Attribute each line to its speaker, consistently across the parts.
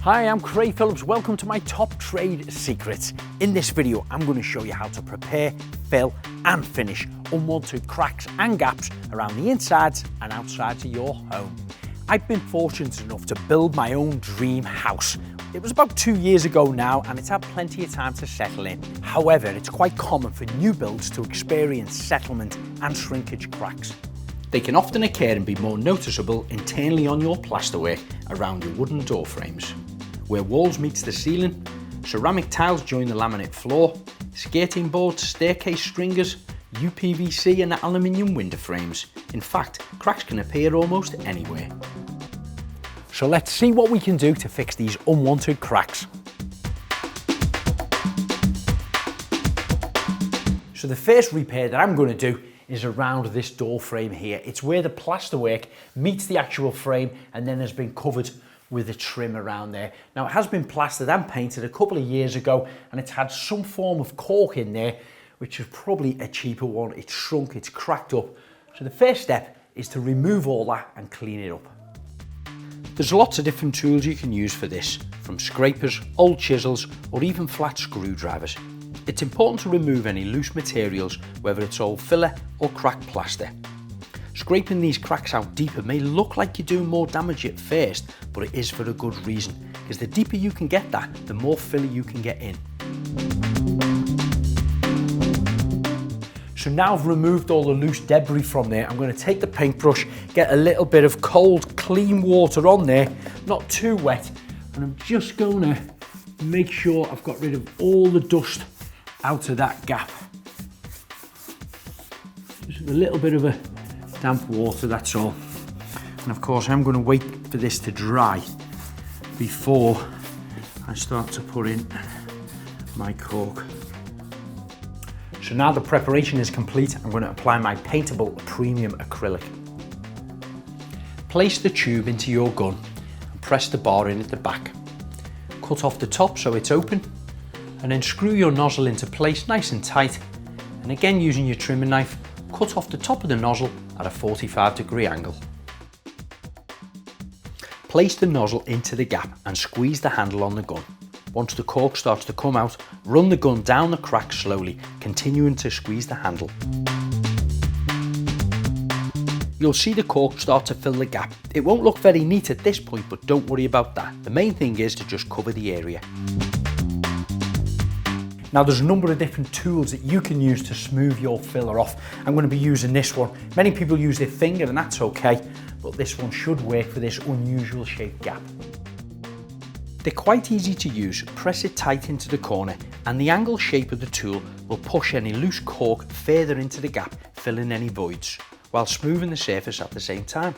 Speaker 1: Hi, I'm Craig Phillips. Welcome to my top trade secrets. In this video, I'm going to show you how to prepare, fill and finish unwanted cracks and gaps around the insides and outsides of your home. I've been fortunate enough to build my own dream house. It was about 2 years ago now and it's had plenty of time to settle in. However, it's quite common for new builds to experience settlement and shrinkage cracks. They can often occur and be more noticeable internally on your plasterwork around your wooden door frames, where walls meets the ceiling, ceramic tiles join the laminate floor, skirting boards, staircase stringers, UPVC and aluminium window frames. In fact, cracks can appear almost anywhere. So let's see what we can do to fix these unwanted cracks. So the first repair that I'm going to do is around this door frame here. It's where the plasterwork meets the actual frame and then has been covered with a trim around there. Now it has been plastered and painted a couple of years ago and it's had some form of caulk in there, which is probably a cheaper one. It's shrunk, it's cracked up. So the first step is to remove all that and clean it up. There's lots of different tools you can use for this, from scrapers, old chisels or even flat screwdrivers. It's important to remove any loose materials, whether it's old filler or cracked plaster. Scraping these cracks out deeper may look like you do more damage at first, but it is for a good reason, because the deeper you can get that, the more filler you can get in. So now I've removed all the loose debris from there, I'm going to take the paintbrush, get a little bit of cold, clean water on there, not too wet, and I'm just going to make sure I've got rid of all the dust out of that gap. Just a little bit of a damp water, that's all. And of course I'm going to wait for this to dry before I start to put in my caulk. So now the preparation is complete, I'm going to apply my paintable premium acrylic. Place the tube into your gun and press the bar in at the back. Cut off the top so it's open and then screw your nozzle into place nice and tight, and again using your trimming knife, cut off the top of the nozzle at a 45-degree angle. Place the nozzle into the gap and squeeze the handle on the gun. Once the cork starts to come out, run the gun down the crack slowly, continuing to squeeze the handle. You'll see the cork start to fill the gap. It won't look very neat at this point, but don't worry about that. The main thing is to just cover the area. Now there's a number of different tools that you can use to smooth your filler off. I'm going to be using this one. Many people use their finger and that's okay, but this one should work for this unusual shaped gap. They're quite easy to use. Press it tight into the corner and the angle shape of the tool will push any loose cork further into the gap, filling any voids, while smoothing the surface at the same time.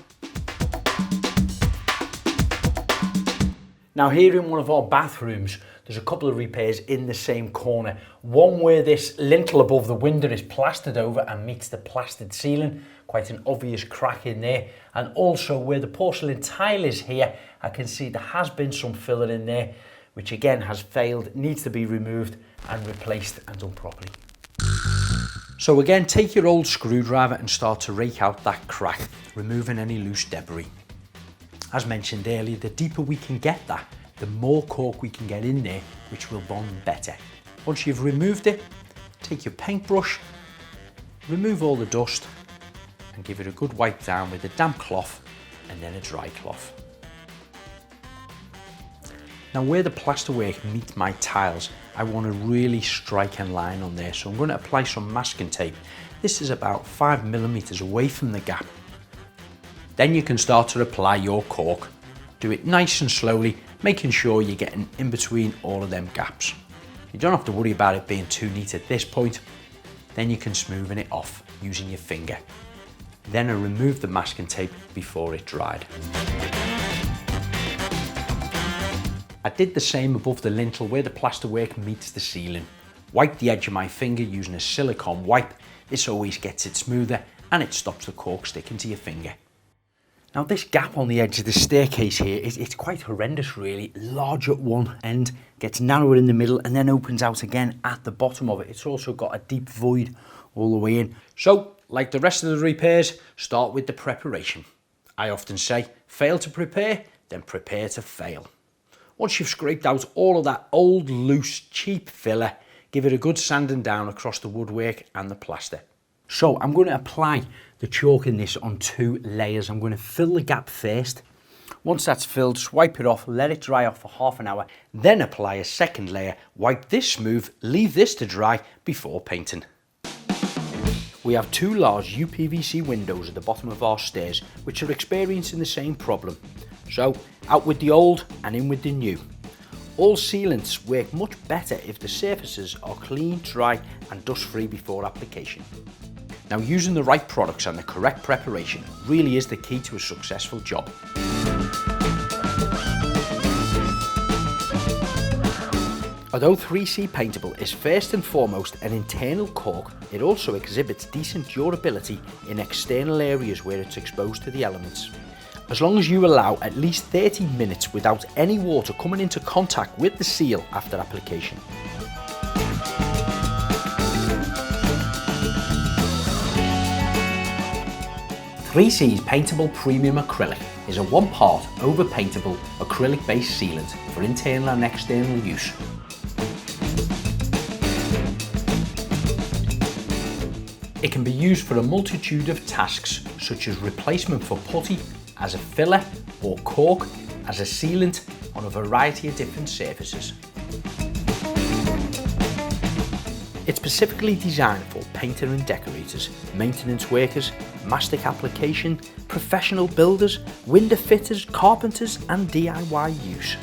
Speaker 1: Now here in one of our bathrooms, there's a couple of repairs in the same corner. One where this lintel above the window is plastered over and meets the plastered ceiling. Quite an obvious crack in there. And also where the porcelain tile is here, I can see there has been some filler in there, which again has failed, needs to be removed and replaced and done properly. So again, take your old screwdriver and start to rake out that crack, removing any loose debris. As mentioned earlier, the deeper we can get that, the more cork we can get in there, which will bond better. Once you've removed it, take your paintbrush, remove all the dust and give it a good wipe down with a damp cloth and then a dry cloth. Now where the plasterwork meets my tiles, I want to really strike a line on there, so I'm going to apply some masking tape. This is about 5mm away from the gap. Then you can start to apply your caulk. Do it nice and slowly, making sure you're getting in between all of them gaps. You don't have to worry about it being too neat at this point. Then you can smoothen it off using your finger. Then I remove the masking tape before it dried. I did the same above the lintel where the plasterwork meets the ceiling. Wipe the edge of my finger using a silicone wipe. This always gets it smoother and it stops the cork sticking to your finger. Now this gap on the edge of the staircase here, it's quite horrendous really. Large at one end, gets narrower in the middle and then opens out again at the bottom of it. It's also got a deep void all the way in. So, like the rest of the repairs, start with the preparation. I often say, fail to prepare, then prepare to fail. Once you've scraped out all of that old, loose, cheap filler, give it a good sanding down across the woodwork and the plaster. So I'm going to apply the chalk in this on 2 layers. I'm going to fill the gap first. Once that's filled, swipe it off, let it dry off for half an hour, then apply a second layer, wipe this smooth, leave this to dry before painting. We have 2 large UPVC windows at the bottom of our stairs which are experiencing the same problem. So out with the old and in with the new. All sealants work much better if the surfaces are clean, dry and dust free before application. Now, using the right products and the correct preparation really is the key to a successful job. Although 3C Paintable is first and foremost an internal caulk, it also exhibits decent durability in external areas where it's exposed to the elements. As long as you allow at least 30 minutes without any water coming into contact with the seal after application. Three C's Paintable Premium Acrylic is a 1-part over-paintable acrylic-based sealant for internal and external use. It can be used for a multitude of tasks, such as replacement for putty, as a filler, or caulk, as a sealant on a variety of different surfaces. It's specifically designed for painter and decorators, maintenance workers, mastic application, professional builders, window fitters, carpenters and DIY use.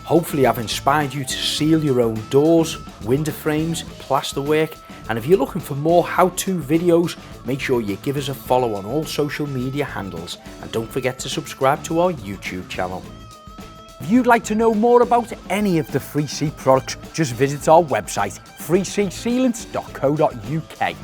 Speaker 1: Hopefully I've inspired you to seal your own doors, window frames, plasterwork, and if you're looking for more how-to videos, make sure you give us a follow on all social media handles and don't forget to subscribe to our YouTube channel. If you'd like to know more about any of the 3C products, just visit our website 3csealants.co.uk.